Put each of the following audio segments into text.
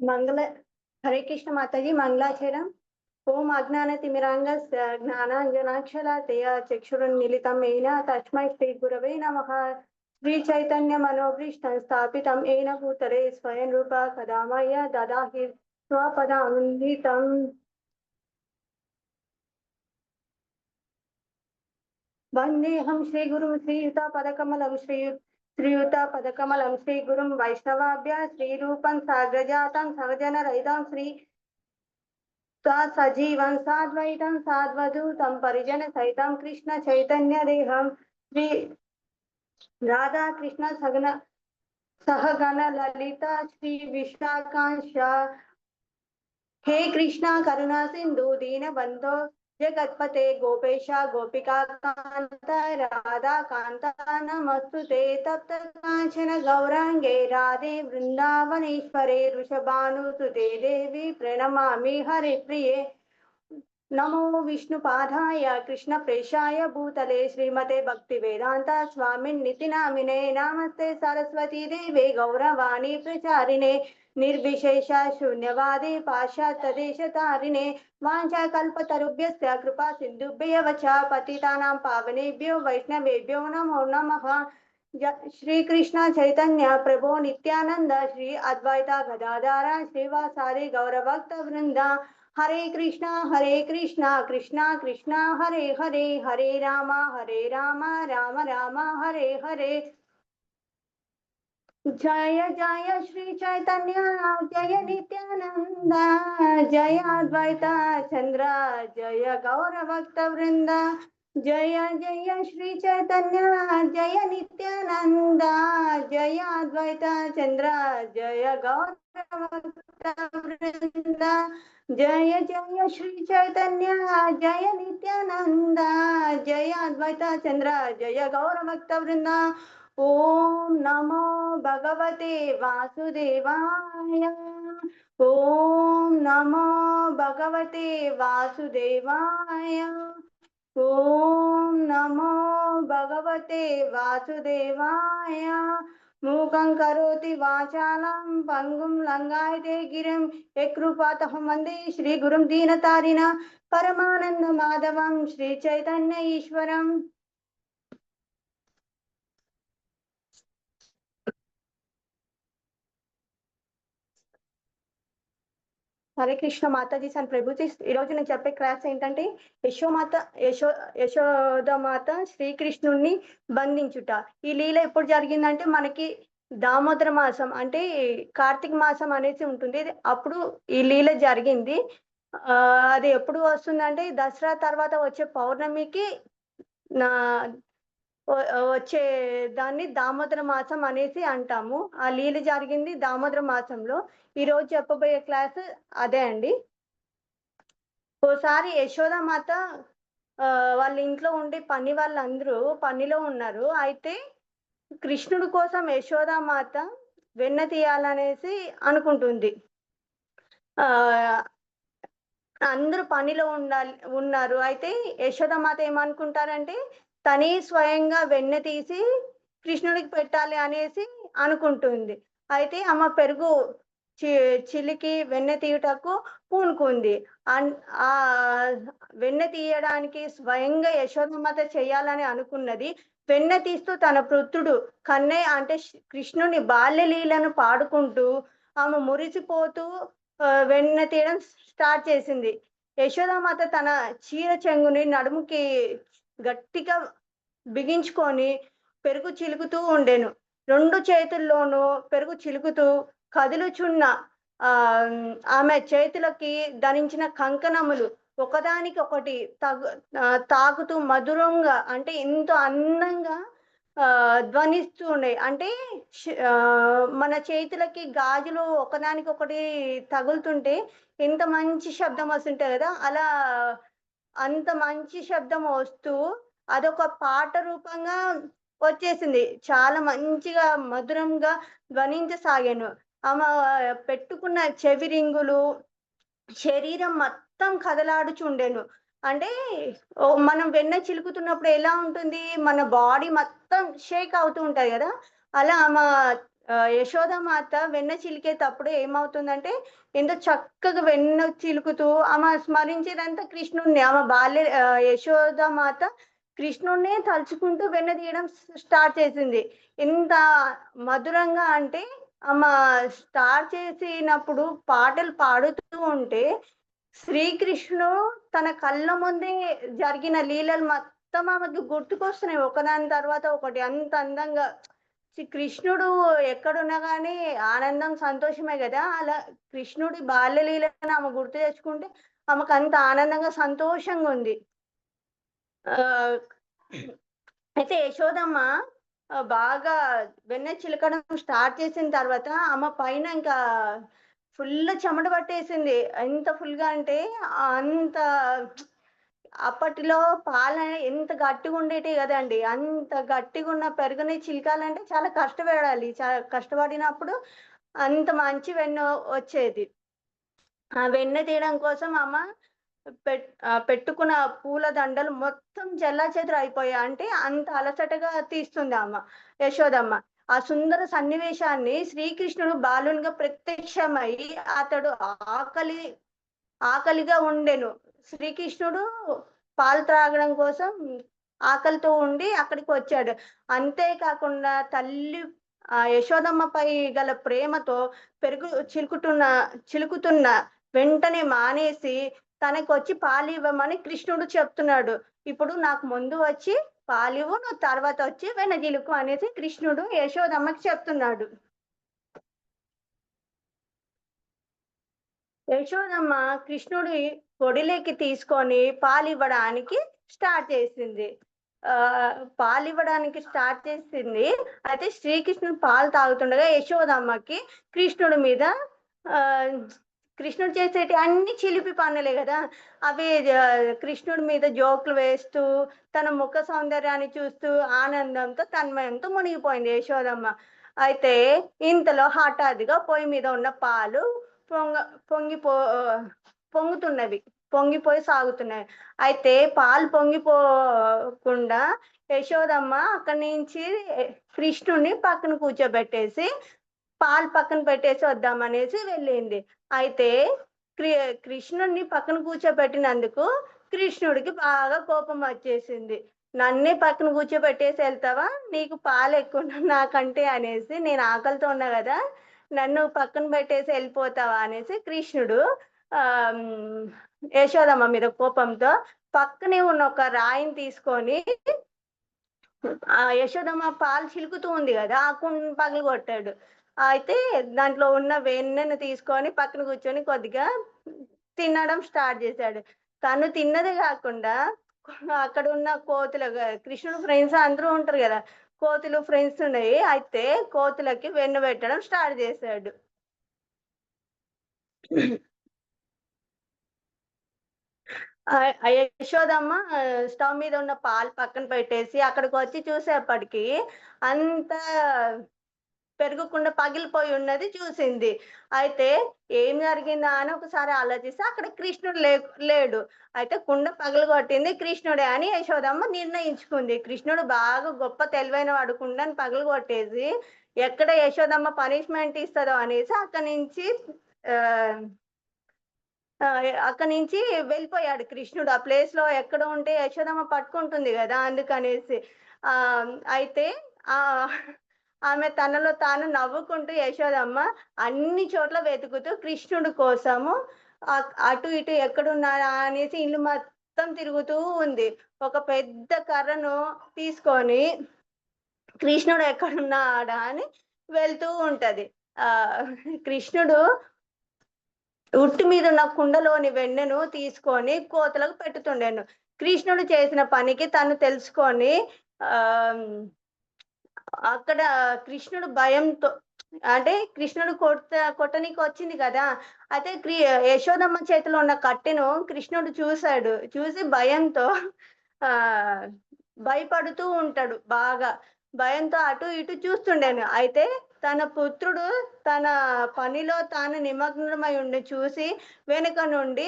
మంగళ హరే కృష్ణ మాతాజీ మంగళాచరం. ఓం అజ్ఞానతిమిరాంగస్య జ్ఞానాంజనాక్షలాతయ చక్షురున్మిలితం येन తస్మై శ్రీ గురవే నమః. శ్రీ చైతన్య మనోభీష్టం స్థాపితం येन భూతలే స్వయం రూప కదా మయ్య దదాహి స్వపదాన్వితం. వందేహం శ్రీ గురుం శ్రీయుత పదకమలం శ్రీయుత పదకమలం శ్రీ గురుం వైష్ణవాభ్య శ్రీరూపం సాగ్రజాతం సహజన రహితం శ్రీ సజీవం సాద్వైతం సాద్వదూతం పరిజన సహితం కృష్ణ చైతన్య దేహం శ్రీ రాధా కృష్ణ సహగణ లలిత శ్రీ విశాఖాంశ. हे कृष्णा करुणा सिंधु दीन बंधो जगत्पते गोपेश गोपिका कांत राधा कांता नमस्तुते. तप्त कांचन गौरांगे राधे वृंदावनेश्वरे वृषभानुसुते देवी प्रणमामि हरिप्रिये. नमो विष्णुपादाय कृष्ण प्रेषाय भूतले श्रीमते भक्ति वेदांत स्वामिन्निति नामिने. नमस्ते सरस्वती देवे गौरवाणी प्रचारिणे निर्विशेष शून्यवादे पाश्चात्यदेशतारिणे. वाञ्छाकल्पतरुभ्यश्च कृपा सिन्धुभ्येव च पतितानां पावनेभ्यो वैष्णवेभ्यो नमो नमः. श्री कृष्ण चैतन्य प्रभो नित्यानंद श्री अद्वैत गदाधर श्रीवासादि गौरभक्त वृंद. हरे कृष्णा कृष्णा कृष्णा हरे हरे हरे राम राम राम हरे हरे. जय जय श्री चैतन्य जय नित्यानंद जय अद्वैत चंद्र जय गौरभक्त वृंद. जय जय श्री चैतन्य जय नित्यानंद जय अद्वैत चंद्र जय गौरभक्त वृंद. जय जय श्री चैतन्य जय नित्यानंद जय अद्वैत चंद्र जय गौरभक्त वृंद. ओम नमो भगवते वासुदेवाय. ओम नमो भगवते वासुदेवाय. ओम नमो भगवते वासुदेवाय. मूकं करोति वाचालं पंगुं लंघयते गिरिं यत्कृपातहं वन्दे श्री गुरुं दीनतारिणं परमानंद माधवं श्री चैतन्य ईश्वरम्. హరే కృష్ణ మాతాజీ అండ్ ప్రభుజీ. ఈరోజు నేను చెప్పే క్లాస్ ఏంటంటే యశోదమాత శ్రీకృష్ణుణ్ణి బంధించుట. ఈ లీల ఎప్పుడు జరిగిందంటే మనకి దామోదర మాసం అంటే కార్తీక మాసం అనేసి ఉంటుంది, అప్పుడు ఈ లీల జరిగింది. అది ఎప్పుడు వస్తుందంటే దసరా తర్వాత వచ్చే పౌర్ణమికి వచ్చే దాన్ని దామోదర మాసం అనేసి అంటాము. ఆ లీల జరిగింది దామోదర మాసంలో. ఈరోజు చెప్పబోయే క్లాస్ అదే అండి. ఓసారి యశోదామాత వాళ్ళ ఇంట్లో ఉండే పని వాళ్ళందరూ పనిలో ఉన్నారు. అయితే కృష్ణుడి కోసం యశోదామాత వెన్న తీయాలనేసి అనుకుంటుంది. అందరూ పనిలో ఉన్నారు. అయితే యశోదామాత ఏమనుకుంటారంటే తనే స్వయంగా వెన్న తీసి కృష్ణుడికి పెట్టాలి అనేసి అనుకుంటుంది. అయితే ఆమె పెరుగు చిలికి వెన్న తీయటకు పూనుకుంది. ఆ వెన్న తీయడానికి స్వయంగా యశోదమాత చేయాలని అనుకున్నది. వెన్న తీస్తూ తన పుత్రుడు కన్నయ్య అంటే కృష్ణుని బాల్యలీలను పాడుకుంటూ ఆమె మురిసిపోతూ వెన్న తీయడం స్టార్ట్ చేసింది. యశోదామాత తన చీర చెంగుని నడుముకి గట్టిగా బిగించుకొని పెరుగు చిలుకుతూ ఉండెను. రెండు చేతుల్లోనూ పెరుగు చిలుకుతూ కదులుచున్న ఆమె చేతులకి ధరించిన కంకణములు ఒకదానికి ఒకటి తాకుతూ మధురంగా అంటే ఎంతో అందంగా ధ్వనిస్తూ ఉన్నాయి. అంటే మన చేతులకి గాజులు ఒకదానికి ఒకటి తగులుతుంటే ఎంత మంచి శబ్దం వస్తుంటాయి కదా, అలా అంత మంచి శబ్దం వస్తూ అదొక పాట రూపంగా వచ్చేసింది. చాలా మంచిగా మధురంగా ధ్వనించసాగాను. ఆమె పెట్టుకున్న చెవి రింగులు శరీరం మొత్తం కదలాడుచుండెను. అంటే మనం వెన్న చిలుకుతున్నప్పుడు ఎలా ఉంటుంది, మన బాడీ మొత్తం షేక్ అవుతూ ఉంటది కదా, అలా ఆమె యశోదామాత వెన్న చిలికేటప్పుడు ఏమవుతుందంటే, ఎంతో చక్కగా వెన్న చిలుకుతూ ఆమె స్మరించేదంతా కృష్ణుడిని. ఆమె యశోదామాత కృష్ణుడినే తలుచుకుంటూ వెన్న తీయడం స్టార్ట్ చేసింది. ఎంత మధురంగా అంటే, ఆమె స్టార్ట్ చేసినప్పుడు పాటలు పాడుతూ ఉంటే, శ్రీకృష్ణుడు తన కళ్ళ ముందే జరిగిన లీలలు మొత్తం ఆమెకు గుర్తుకొస్తున్నాయి. ఒకదాని తర్వాత ఒకటి అంత అందంగా. కృష్ణుడు ఎక్కడున్నా గానీ ఆనందం, సంతోషమే గదా! అలా కృష్ణుడి బాల్య లీలను ఆమె గుర్తు తెచ్చుకుంటే ఆమెకంత ఆనందంగా, సంతోషంగుంది. ఆహ్, అయితే యశోదమ్మ బాగా వెన్న చిలకడం స్టార్ట్ చేసిన తర్వాత ఆమె పైన ఇంకా ఫుల్లు చెమట పట్టేసింది. ఎంత ఫుల్‌గా అంటే అంత అప్పటిలో పాలనేవి ఎంత గట్టిగుండేటివి గదండీ! అంత గట్టిగున్న పెరుగుని చిలకాలంటే చాలా కష్టపడాలి. కష్టపడినప్పుడు అంత మంచి వెన్న వచ్చేది. ఆ వెన్న తీయడం కోసం అమ్మ పెట్టుకున్న పూల దండలు మొత్తం చెల్లాచెదరైపోయాయి. అంటే అంత అలసటగా తీస్తుందామ యశోదమ్మ. ఆ సుందర సన్నివేశాన్ని శ్రీకృష్ణుడు బాలునిగా ప్రత్యక్షమై అతడు ఆకలి ఆకలిగా ఉండెను. శ్రీకృష్ణుడు పాలు త్రాగడం కోసం ఆకలితో ఉండి అక్కడికొచ్చాడు. అంతే కాకుండా తల్లి యశోదమ్మపై గల ప్రేమతో పెరుగు చిలుకుతున్న వెంటనే మానేసి తనకొచ్చి పాలివ్వమని కృష్ణుడు చెప్తున్నాడు. ఇప్పుడు నాకు ముందు వచ్చి పాలివ్వు, నువ్వు తర్వాత వచ్చి వెన్నజిలుకు అనేసి కృష్ణుడు యశోదమ్మకి చెప్తున్నాడు. యశోదమ్మ కృష్ణుడి పొడిలోకి తీసుకొని పాలివ్వడానికి స్టార్ట్ చేసింది. పాలివ్వడానికి స్టార్ట్ చేసింది. అయితే శ్రీకృష్ణుడు పాలు తాగుతుండగా యశోదమ్మకి కృష్ణుడి మీద ఆహ్, కృష్ణుడు చేసేటియి అన్నీ చిలిపి పనులే గదా! అవి కృష్ణుడి మీద జోకులు వేస్తూ, తన ముఖ సౌందర్యాన్ని చూస్తూ ఆనందంతో, తన్మయంతో మునిగిపోయింది యశోదమ్మ. అయితే ఇంతలో హఠాత్తుగా పొయ్యి మీద ఉన్న పాలు పొంగ పొంగిపో పొంగుతున్నవి. పొంగిపోయి సాగుతున్నాయి. అయితే పాలు పొంగిపోకుండా యశోదమ్మ అక్కడి నుంచి కృష్ణుడిని పక్కన కూర్చోబెట్టేసి, పాలు పక్కన పెట్టేసి వద్దామనేసి వెళ్ళింది. అయితే క్రి కృష్ణుడిని పక్కన కూర్చోబెట్టినందుకు కృష్ణుడికి బాగా కోపం వచ్చేసింది. నన్నే పక్కన కూర్చోబెట్టేసి ఎళ్తావా? నీకు పాలెక్కువ నాకంటే అనేసి, నేను ఆకలితో ఉన్నా గదా! నన్ను పక్కన పెట్టేసి ఎళ్ళిపోతావా అనేసి కృష్ణుడు యశోదమ్మ మీద కోపంతో పక్కనే ఉన్న ఒక రాయిని తీసుకొని యశోదమ్మ పాలు చిలుకుతూ ఉంది గదా! ఆ కుండని పగలగొట్టాడు. అయితే దాంట్లో ఉన్న వెన్నెను తీసుకొని పక్కన కూర్చొని కొద్దిగా తినడం స్టార్ట్ జేశాడు. తను తిన్నదే గాకుండా అక్కడున్న కృష్ణుడు ఫ్రెండ్స్ అందరూ ఉంటారు గదా! కోతులు ఫ్రెండ్స్ ఉన్నాయి. అయితే కోతులకి వెన్న పెట్టడం స్టార్ట్ జేశాడు. యశోదమ్మ స్టవ్ మీద ఉన్న పాలు పక్కన పెట్టేసి అక్కడికొచ్చి చూసేప్పటికి అంతా పెరుగు పగిలిపోయి ఉన్నది చూసింది. అయితే ఏం జరిగిందా అని ఒకసారి ఆలోచిస్తే అక్కడ కృష్ణుడు లేడు. అయితే కుండ పగలగొట్టింది కృష్ణుడే అని యశోదమ్మ నిర్ణయించుకుంది. కృష్ణుడు బాగా గొప్ప తెలివైన వాడు కుండని పగలగొట్టేసి ఎక్కడ యశోదమ్మ పనిష్మెంట్ ఇస్తదో అనేసి అక్కడి నుంచి ఆహ్ అక్కడి నుంచి వెళ్ళిపోయాడు కృష్ణుడు. ఆ ప్లేస్‌లో ఎక్కడ ఉంటే యశోదమ్మ పట్టుకుంటుంది గదా! అందుకనేసి. అయితే ఆహ్, ఆమె తనలో తాను నవ్వుకుంటూ యశోదమ్మ అన్ని చోట్ల వెతుకుతూ కృష్ణుడు కోసము అటు ఇటు ఎక్కడున్నాడా అనేసి ఇల్లు మొత్తం తిరుగుతూ ఉంది. ఒక పెద్ద కర్రను తీసుకొని కృష్ణుడు ఎక్కడున్నాడా అని వెళ్తూ ఉంటది. ఆహ్, కృష్ణుడు ఉట్టి మీదున్న కుండలోని వెన్నెను తీసుకొని కోతులకు పెట్టుతుండెను. కృష్ణుడు చేసిన పనికి తను తెలుసుకొని ఆహ్, అక్కడ కృష్ణుడు భయంతో అంటే కృష్ణుడు కొట్టనీకొచ్చింది గదా! అయితే యశోదమ్మ చేతిలో ఉన్న కట్టెను కృష్ణుడు చూసాడు. చూసి భయంతో ఆహ్, భయపడుతూ ఉంటాడు బాగా. భయంతో అటు ఇటు చూస్తుండెను. అయితే తన పుత్రుడు తన పనిలో తాను నిమగ్నమై ఉండి చూసి వెనుక నుండి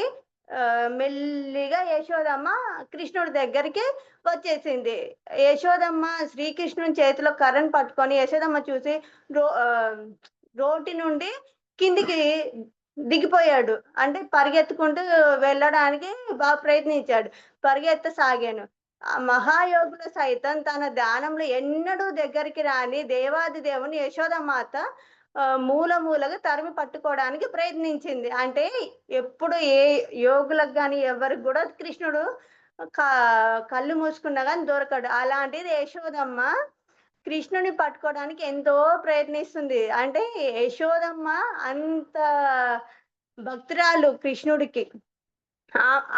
మెల్లిగా యశోదమ్మ కృష్ణుడి దగ్గరికి వచ్చేసింది. యశోదమ్మ శ్రీకృష్ణుని చేతిలో కర్రను పట్టుకొని యశోదమ్మ చూసి రో రోటి నుండి కిందికి దిగిపోయాడు. అంటే పరిగెత్తుకుంటూ వెళ్ళడానికి ప్రయత్నించాడు. పరిగెత్తసాగాను. ఆ మహాయోగులు సైతం తన ధ్యానంలో ఎన్నడూ దగ్గరికి రాని దేవాది దేవుని యశోదమాత మూల మూలగా తరిమి పట్టుకోవడానికి ప్రయత్నించింది. అంటే ఎప్పుడు ఏ యోగులకు గాని ఎవరికి గూడా కృష్ణుడు క కళ్ళు మూసుకున్నా గాని దొరకడు. అలాంటిది యశోదమ్మ కృష్ణుడిని పట్టుకోవడానికి ఎంతో ప్రయత్నిస్తుంది. అంటే యశోదమ్మ అంత భక్తురాలు కృష్ణుడికి.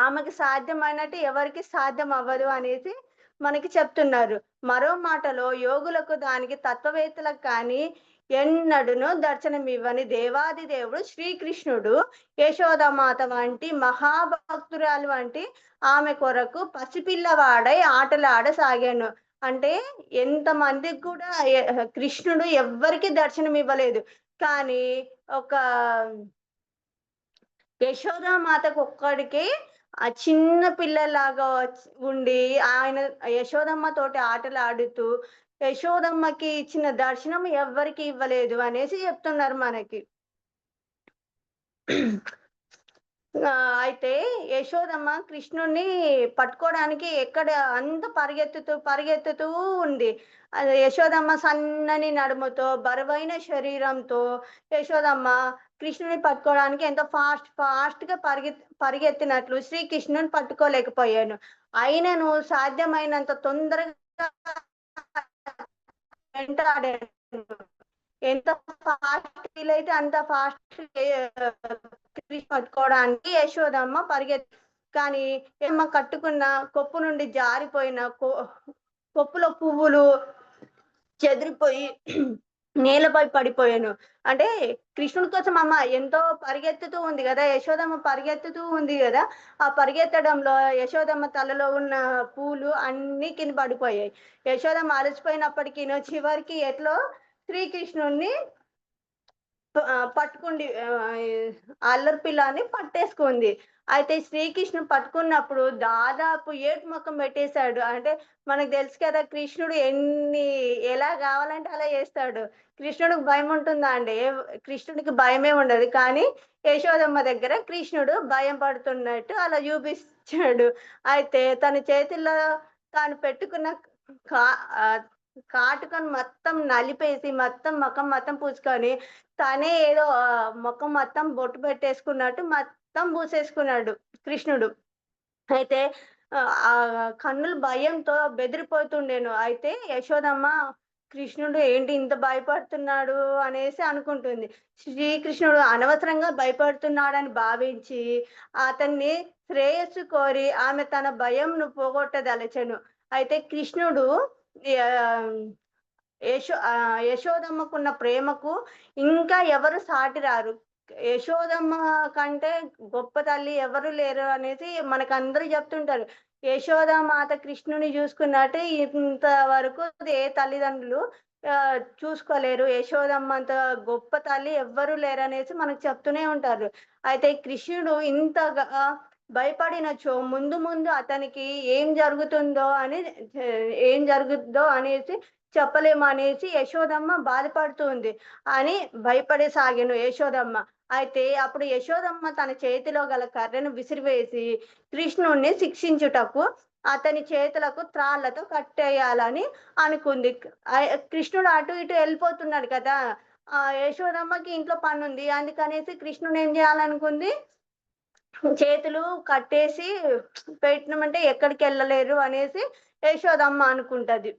ఆమెకి సాధ్యమైనట్టు ఎవరికీ సాధ్యం అవ్వదు అనేసి మనకి చెప్తున్నారు. మరో మాటలో యోగులకు దానికి తత్వవేత్తలకు కానీ ఎన్నడును దర్శనమివ్వని దేవాది దేవుడు శ్రీకృష్ణుడు యశోదామాత వంటి మహాభక్తురాలు వంటి ఆమె కొరకు పసిపిల్లవాడై ఆటలాడసాగాను. అంటే ఎంతమందికి కూడా కృష్ణుడు ఎవ్వరికి దర్శనం ఇవ్వలేదు. కానీ ఒక యశోదామాతకు ఒక్కడికి ఆ చిన్న పిల్లలాగా ఉండి ఆయన యశోదమ్మ తోటి ఆటలాడుతూ యశోదమ్మకి ఇచ్చిన దర్శనం ఎవ్వరికి ఇవ్వలేదు అనేసి చెప్తున్నారు మనకి. అయితే యశోదమ్మ కృష్ణుడిని పట్టుకోవడానికి ఎక్కడ అంత పరిగెత్తుతూ ఉంది. యశోదమ్మ సన్నని నడుముతో బరువైన శరీరంతో యశోదమ్మ కృష్ణుని పట్టుకోవడానికి ఎంతో ఫాస్ట్ గా పరిగెత్తినట్లు శ్రీకృష్ణుని పట్టుకోలేకపోయాను. అయినను సాధ్యమైనంత తొందరగా వెంటాడాను. ఎంత ఫాస్ట్ వీలైతే అంత ఫాస్ట్ పట్టుకోవడానికి యశోదమ్మ కానీ ఏమ్మ కట్టుకున్న కొప్పు నుండి జారిపోయిన కొప్పులో పువ్వులు చెదిరిపోయి నేలపై పడిపోయాను. అంటే కృష్ణుడి కోసం అమ్మ ఎంతో పరిగెత్తుతూ ఉంది కదా, యశోదమ్మ పరిగెత్తుతూ ఉంది కదా. ఆ పరిగెత్తడంలో యశోదమ్మ తలలో ఉన్న పూలు అన్ని కింద పడిపోయాయి. యశోదమ్మ అలసిపోయినప్పటికీ చివరికి ఎట్లో శ్రీకృష్ణుడిని పట్టుకుండి అల్లరి పిల్లని పట్టేసుకుంది. అయితే శ్రీకృష్ణుడు పట్టుకున్నప్పుడు దాదాపు ఏటు ముఖం పెట్టేశాడు. అంటే మనకు తెలుసు కదా కృష్ణుడు ఎలా కావాలంటే అలా చేస్తాడు. కృష్ణుడికి భయం ఉంటుందా అండి? కృష్ణుడికి భయమే ఉండదు. కానీ యశోదమ్మ దగ్గర కృష్ణుడు భయం పడుతున్నట్టు అలా చూపించాడు. అయితే తన చేతుల్లో తాను పెట్టుకున్న కా కాటుకను మొత్తం నలిపేసి మొత్తం ముఖం మొత్తం పూసుకొని తనే ఏదో ముఖం మొత్తం బొట్టు పెట్టేసుకున్నట్టు మొత్తం పూసేసుకున్నాడు కృష్ణుడు. అయితే ఆ కన్నులు భయంతో బెదిరిపోతుండేను. అయితే యశోదమ్మ కృష్ణుడు ఏంటి ఇంత భయపడుతున్నాడు అనేసి అనుకుంటుంది. శ్రీకృష్ణుడు అనవసరంగా భయపడుతున్నాడని భావించి అతన్ని శ్రేయస్సు కోరి ఆమె తన భయంను పోగొట్టదలచెను. అయితే కృష్ణుడు యశోదమ్మకున్న ప్రేమకు ఇంకా ఎవరు సాటి రారు. యశోదమ్మ కంటే గొప్ప తల్లి ఎవరు లేరు అనేసి మనకందరూ చెప్తుంటారు. యశోదామాత కృష్ణుని చూసుకున్నట్టు ఇంతవరకు ఏ తల్లిదండ్రులు చూసుకోలేరు. యశోదమ్మ అంత గొప్ప తల్లి ఎవ్వరు లేరనేసి మనకు చెప్తూనే ఉంటారు. అయితే కృష్ణుడు ఇంతగా భయపడినచో ముందు ముందు అతనికి ఏం జరుగుద్దో అనేసి చెప్పలేము అనేసి యశోదమ్మ బాధపడుతుంది అని భయపడసాగెను యశోదమ్మ. అయితే అప్పుడు యశోదమ్మ తన చేతిలో గల కర్రను విసిరివేసి కృష్ణుణ్ణి శిక్షించుటకు అతని చేతులకు త్రాళ్లతో కట్టేయాలని అనుకుంది. కృష్ణుడు అటు ఇటు వెళ్ళిపోతున్నాడు కదా. యశోదమ్మకి ఇంట్లో పనుంది. అందుకనేసి కృష్ణుడు ఏం చేయాలనుకుంది, చేతులు కట్టేసి పెట్టినమంటే ఎక్కడికి వెళ్ళలేరు అనేసి యశోదమ్మ అనుకుంటది.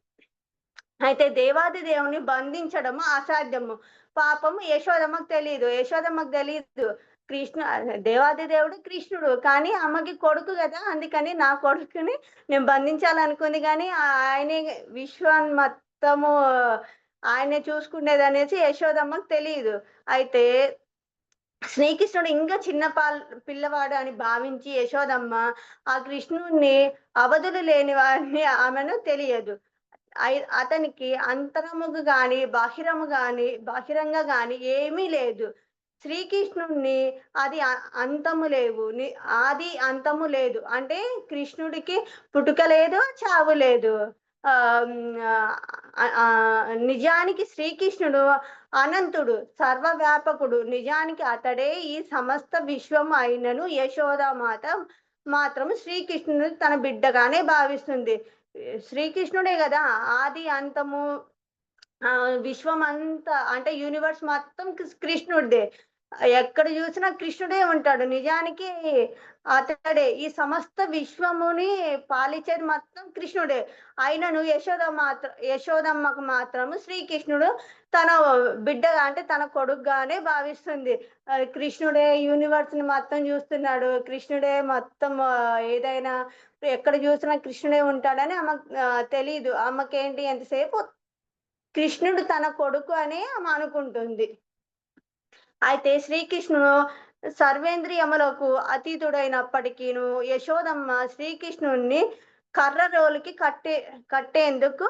అయితే దేవాది దేవుని బంధించడము అసాధ్యము. పాపము యశోదమ్మకు తెలీదు. దేవాది దేవుడు కృష్ణుడు. కానీ అమ్మకి కొడుకు కదా, అందుకని నా కొడుకుని నేను బంధించాలనుకుంది. కానీ ఆయనే విశ్వాన్ని మొత్తము ఆయనే చూసుకునేది అనేసి యశోదమ్మకు తెలీదు. అయితే శ్రీకృష్ణుడు ఇంకా పిల్లవాడు అని భావించి యశోదమ్మ ఆ కృష్ణుడిని అవధులు లేని వారిని ఆమెను తెలియదు. అతనికి అంతరముగా గాని బహిరంగ గాని ఏమీ లేదు. శ్రీకృష్ణుడిని అది అంతము లేవు. ఆది అంతము లేదు. అంటే కృష్ణుడికి పుట్టుక లేదు, చావు లేదు. నిజానికి శ్రీకృష్ణుడు అనంతుడు, సర్వవ్యాపకుడు. నిజానికి అతడే ఈ సమస్త విశ్వం అయినను యశోదామాత మాత్రం శ్రీకృష్ణుడు తన బిడ్డగానే భావిస్తుంది. శ్రీకృష్ణుడే గదా ఆది అంతము. విశ్వమంతా అంటే యూనివర్స్ మొత్తం కృష్ణుడిదే. ఎక్కడ చూసినా కృష్ణుడే ఉంటాడు. నిజానికి అతడే ఈ సమస్త విశ్వముని పాలించేది మొత్తం కృష్ణుడే. అయినను యశోదమ్మకు మాత్రము శ్రీకృష్ణుడు తన బిడ్డగా అంటే తన కొడుకుగానే భావిస్తుంది. కృష్ణుడే యూనివర్స్ ని మొత్తం చూస్తున్నాడు. కృష్ణుడే మొత్తం ఏదైనా ఎక్కడ చూసినా కృష్ణుడే ఉంటాడని ఆమెకు తెలీదు. ఆమెకేంటి ఎంతసేపు కృష్ణుడు తన కొడుకు అని ఆమె అనుకుంటుంది. అయితే శ్రీకృష్ణుడు సర్వేంద్రియములకు అతీతుడైనప్పటికీను యశోదమ్మ శ్రీకృష్ణుణ్ణి కర్ర రోలుకి కట్టేందుకు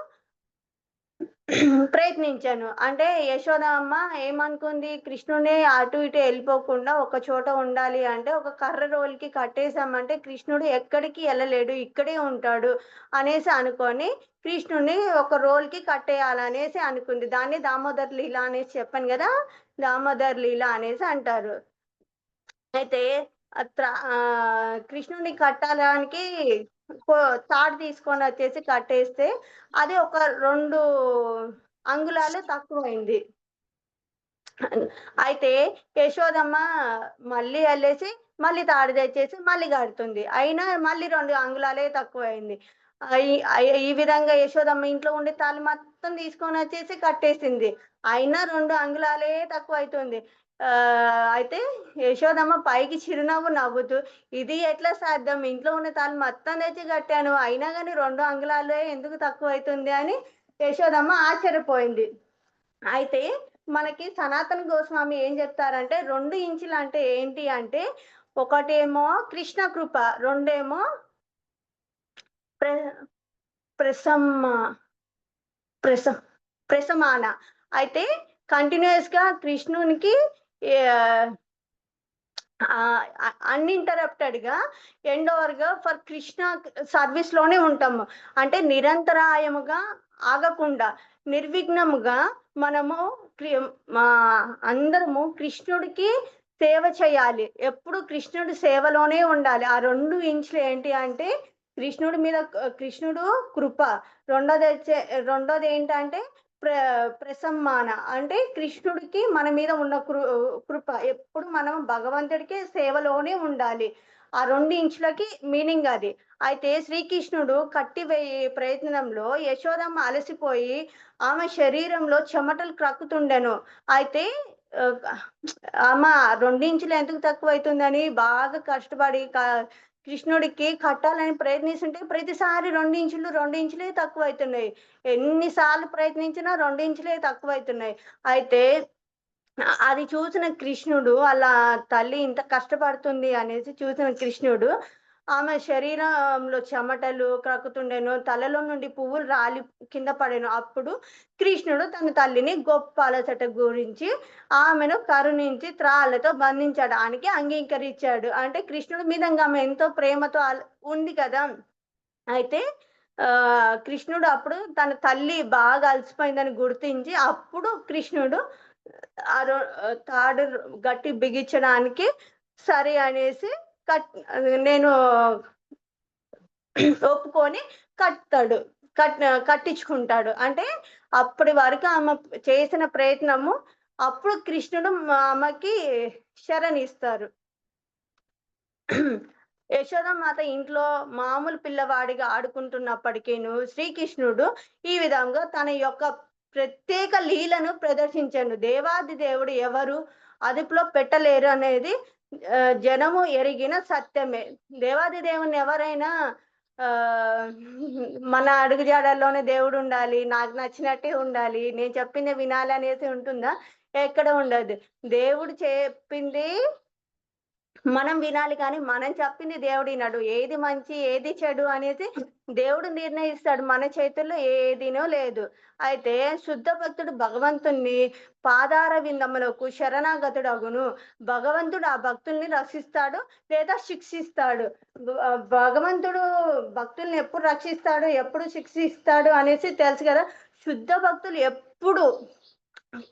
ప్రయత్నించాను. అంటే యశోదమ్మ ఏమనుకుంది, కృష్ణుడే అటు ఇటు వెళ్ళిపోకుండా ఒక చోట ఉండాలి అంటే ఒక కర్ర రోలుకి కట్టేసామంటే కృష్ణుడు ఎక్కడికి వెళ్ళలేడు, ఇక్కడే ఉంటాడు అనేసి అనుకొని కృష్ణుడిని ఒక రోల్కి కట్టేయాలనేసి అనుకుంది. దాన్ని దామోదర్ లీల అనేసి చెప్పాను కదా, దామోదర్ లీల అనేసి అంటారు. అయితే కృష్ణుడిని కట్టడానికి తాడు తీసుకొని వచ్చేసి కట్టేస్తే అది ఒక 2 అంగుళాలు తక్కువైంది. అయితే యశోదమ్మ మళ్ళీ వెళ్ళేసి మళ్ళీ తాడు తెచ్చేసి మళ్ళీ కడుతుంది. అయినా మళ్ళీ 2 అంగుళాలే తక్కువైంది. ఈ విధంగా యశోదమ్మ ఇంట్లో ఉండే తాళ్ళు మొత్తం తీసుకొని వచ్చేసి కట్టేసింది. అయినా 2 అంగుళాలే తక్కువైతుంది. అయితే యశోదమ్మ పైకి చిరునవ్వు నవ్వుతూ, ఇది ఎట్లా సాధ్యం? ఇంట్లో ఉన్న తాళ్ళు మొత్తం తెచ్చి కట్టాను. అయినా గాని 2 అంగుళాలే ఎందుకు తక్కువైతుంది అని యశోదమ్మ ఆశ్చర్యపోయింది. అయితే మనకి సనాతన గోస్వామి ఏం చెప్తారంటే 2 ఇంచులు అంటే ఏంటి అంటే, ఒకటేమో కృష్ణ కృప, రెండేమో ప్ర ప్రసమ్మ ప్రస ప్రసమాన. అయితే కంటిన్యూయస్‌గా కృష్ణునికి అన్‌ఇంటరప్టెడ్‌గా ఎండ్ ఓవర్‌గా ఫర్ కృష్ణ సర్వీస్ లోనే ఉంటాము. అంటే నిరంతరాయముగా ఆగకుండా నిర్విఘ్నముగా మనము అందరము కృష్ణుడికి సేవ చేయాలి. ఎప్పుడు కృష్ణుడి సేవలోనే ఉండాలి. ఆ 2 ఇంచులు ఏంటి అంటే కృష్ణుడి మీద కృష్ణుడు కృప. రెండోది ఏంటంటే ప్రసమ్మాన అంటే కృష్ణుడికి మన మీద ఉన్న కృప. ఎప్పుడు మనం భగవంతుడికి సేవలోనే ఉండాలి. ఆ 2 ఇంచులకి మీనింగ్ అది. అయితే శ్రీకృష్ణుడు కట్టివేయే ప్రయత్నంలో యశోదమ్మ అలసిపోయి ఆమె శరీరంలో చెమటలు క్రక్కుతుండెను. అయితే ఆమె 2 ఇంచులు ఎందుకు తక్కువైతుందని బాగా కష్టపడి కృష్ణుడికి కట్టాలని ప్రయత్నిస్తుంటే ప్రతిసారి 2 ఇంచులే తక్కువైతున్నాయి. ఎన్నిసార్లు ప్రయత్నించినా 2 ఇంచులే తక్కువైతున్నాయి. అయితే అది చూసిన కృష్ణుడు అలా తల్లి ఇంత కష్టపడుతుంది అనేసి చూసిన కృష్ణుడు ఆమె శరీరంలో చెమటలు క్రక్కుతుండెను. తలలో నుండి పువ్వులు రాలి కింద పడెను. అప్పుడు కృష్ణుడు తన తల్లిని గొప్ప అలసట గురించి ఆమెను కరుణించి త్రాళ్ళతో బంధించడానికి అంగీకరించాడు. అంటే కృష్ణుడి మీద ఆమె ఎంతో ప్రేమతో ఉంది కదా. అయితే కృష్ణుడు అప్పుడు తన తల్లి బాగా అలసిపోయిందని గుర్తించి అప్పుడు కృష్ణుడు తాడు గట్టి బిగించడానికి సరే అనేసి నేను ఒప్పుకొని కట్టించుకుంటాడు. అంటే అప్పటి వరకు ఆమె చేసిన ప్రయత్నము అప్పుడు కృష్ణుడు ఆమెకి శరణిస్తారు. యశోదమాత ఇంట్లో మామూలు పిల్లవాడిగా ఆడుకుంటున్నప్పటికీను శ్రీకృష్ణుడు ఈ విధంగా తన యొక్క ప్రత్యేక లీలను ప్రదర్శించాడు. దేవాది దేవుడు ఎవరు అదుపులో పెట్టలేరు అనేది జనము ఎరిగిన సత్యమే. దేవాది దేవుని ఎవరైనా మన అడుగుజాడల్లోనే దేవుడు ఉండాలి, నాకు నచ్చినట్టే ఉండాలి, నేను చెప్పింది వినాలి అనేసి ఉంటుందా? ఎక్కడ ఉండదు. దేవుడు చెప్పింది మనం వినాలి కానీ మనం చెప్పింది దేవుడు వినడు. ఏది మంచి, ఏది చెడు అనేది దేవుడు నిర్ణయిస్తాడు. మన చేతుల్లో ఏదినో లేదు. అయితే శుద్ధ భక్తుడు భగవంతుణ్ణి పాదార విందములకు శరణాగతుడగును. భగవంతుడు ఆ భక్తుల్ని రక్షిస్తాడు లేదా శిక్షిస్తాడు. భగవంతుడు భక్తుల్ని ఎప్పుడు రక్షిస్తాడు, ఎప్పుడు శిక్షిస్తాడు అనేసి తెలుసు కదా! శుద్ధ భక్తులు ఎప్పుడు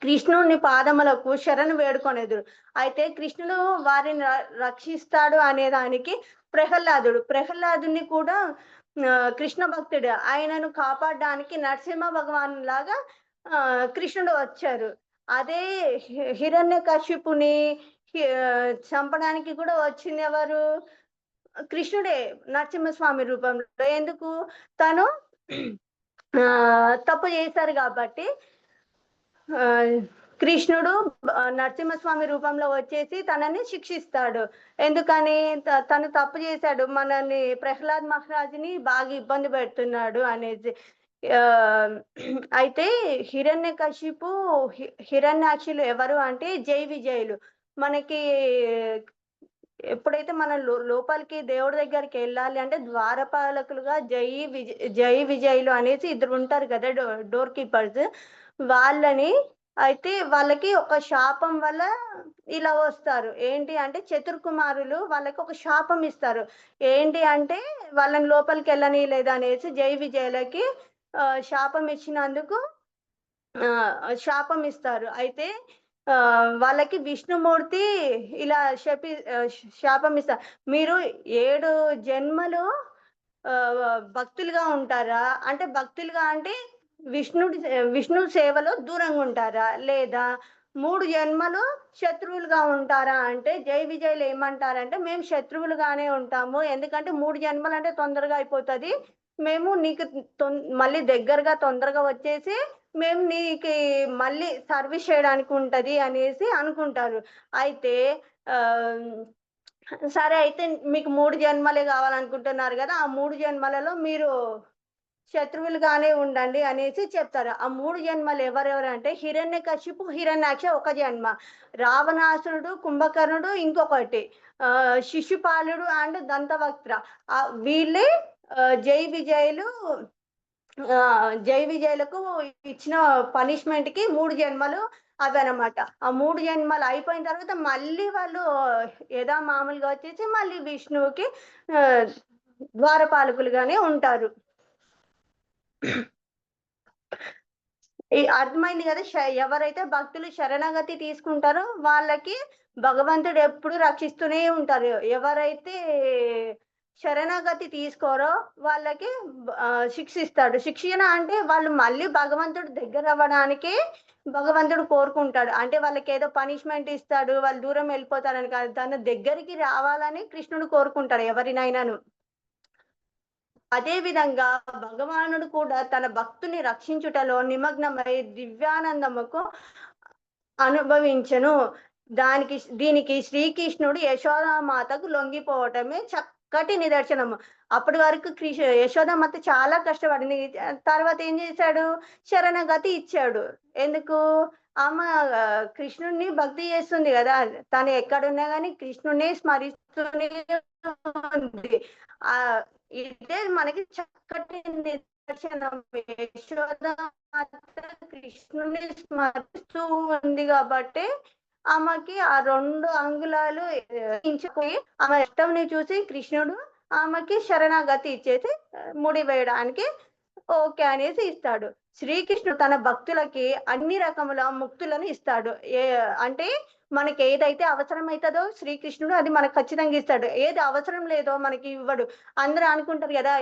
కృష్ణుని పాదములకు శరణు వేడుకొనెదరు. అయితే కృష్ణుడు వారిని రక్షిస్తాడు అనే దానికి ప్రహ్లాదుని కూడా కృష్ణ భక్తుడు. ఆయనను కాపాడడానికి నరసింహ భగవాన్ లాగా కృష్ణుడు వచ్చారు. అదే హిరణ్యకశిపుని చంపడానికి కూడా వచ్చింది ఎవరు? కృష్ణుడే నరసింహస్వామి రూపంలో. ఎందుకు? తను తప్పు చేశారు కాబట్టి కృష్ణుడు నరసింహస్వామి రూపంలో వచ్చేసి తనని శిక్షిస్తాడు. ఎందుకని? తను తప్పు చేశాడు, మనల్ని ప్రహ్లాద్ మహారాజుని బాగా ఇబ్బంది పెడుతున్నాడు అనేసి. అయితే హిరణ్యకశిపు హిరణ్యాక్షులు ఎవరు అంటే జై విజయులు. మనకి ఎప్పుడైతే మనం లోపలికి దేవుడి దగ్గరికి వెళ్ళాలి అంటే ద్వారపాలకులుగా జై విజయులు అనేసి ఇద్దరు ఉంటారు కదా, డోర్ కీపర్స్. వాళ్ళకి ఒక శాపం వల్ల ఇలా వస్తారు. ఏంటి అంటే చతుర్కుమారులు వాళ్ళకి ఒక శాపం ఇస్తారు. ఏంటి అంటే వాళ్ళని లోపలికి వెళ్ళనీయలేదు అనేసి జై విజయులకి శాపం ఇచ్చినందుకు శాపం ఇస్తారు. అయితే వాళ్ళకి విష్ణుమూర్తి ఇలా శాపం ఇస్తారు. మీరు 7 జన్మలు భక్తులుగా ఉంటారా అంటే, భక్తులుగా అంటే విష్ణు సేవలో దూరంగా ఉంటారా, లేదా 3 జన్మలు శత్రువులుగా ఉంటారా అంటే, జై విజయులు ఏమంటారంటే మేము శత్రువులుగానే ఉంటాము. ఎందుకంటే 3 జన్మలు అంటే తొందరగా అయిపోతుంది. మేము నీకు మళ్ళీ దగ్గరగా తొందరగా వచ్చేసి మేము నీకు మళ్ళీ సర్వీస్ చేయడానికి ఉంటది అనేసి అనుకుంటారు. అయితే సరే, అయితే మీకు 3 జన్మలే కావాలనుకుంటున్నారు కదా, ఆ 3 జన్మలలో మీరు శత్రువులుగానే ఉండండి అనేసి చెప్తారు. ఆ 3 జన్మలు ఎవరెవరంటే హిరణ్యకశిపు, హిరణ్యాక్ష ఒక జన్మ, రావణాసురుడు, కుంభకర్ణుడు ఇంకొకటి, శిశుపాలుడు అండ్ దంతవక్త్ర. వీళ్ళే జై విజయులకు ఇచ్చిన పనిష్మెంట్ కి 3 జన్మలు అవన్నమాట. ఆ 3 జన్మలు అయిపోయిన తర్వాత మళ్ళీ వాళ్ళు మామూలుగా వచ్చేసి మళ్ళీ విష్ణువుకి ద్వారపాలకులుగానే ఉంటారు. అర్థమైంది కదా? ఎవరైతే భక్తులు శరణాగతి తీసుకుంటారో వాళ్ళకి భగవంతుడు ఎప్పుడు రక్షిస్తూనే ఉంటారు. ఎవరైతే శరణాగతి తీసుకోరో వాళ్ళకి శిక్షిస్తాడు. శిక్షణ అంటే వాళ్ళు మళ్ళీ భగవంతుడు దగ్గర అవ్వడానికి భగవంతుడు కోరుకుంటాడు. అంటే వాళ్ళకి ఏదో పనిష్మెంట్ ఇస్తాడు, వాళ్ళు దూరం వెళ్ళిపోతారని కాదు, తన దగ్గరికి రావాలని కృష్ణుడు కోరుకుంటాడు ఎవరినైనాను. అదే విధంగా భగవానుడు కూడా తన భక్తుని రక్షించుటలో నిమగ్నమై దివ్యానందముకు అనుభవించను. దీనికి శ్రీకృష్ణుడు యశోదామాతకు లొంగిపోవటమే చక్కటి నిదర్శనము. అప్పటి వరకు యశోదామాత చాలా కష్టపడింది. తర్వాత ఏం చేశాడు? శరణగతి ఇచ్చాడు. ఎందుకు? ఆమె కృష్ణుడిని భక్తి చేస్తుంది కదా, తను ఎక్కడున్నా గానీ కృష్ణుడిని స్మరిస్తూనే ఉంది. ఇదే మనకి చక్కటి నిదర్శనం. యశోదామాత కృష్ణుడిని స్మరిస్తూ ఉంది కాబట్టి ఆమెకి ఆ 2 అంగుళాలు ఇంచుకుపోయి ఆమె ఇష్టంని చూసి కృష్ణుడు ఆమెకి శరణాగతి ఇచ్చేసి ముడి వేయడానికి ఓకే అనేసి ఇస్తాడు. శ్రీకృష్ణుడు తన భక్తులకి అన్ని రకముల ముక్తులను ఇస్తాడు. అంటే మనకి ఏదైతే అవసరమైతుందో శ్రీకృష్ణుడు అది మనకు ఖచ్చితంగా ఇస్తాడు. ఏది అవసరం లేదో మనకి ఇవ్వడు. అందరూ అనుకుంటారు కదా,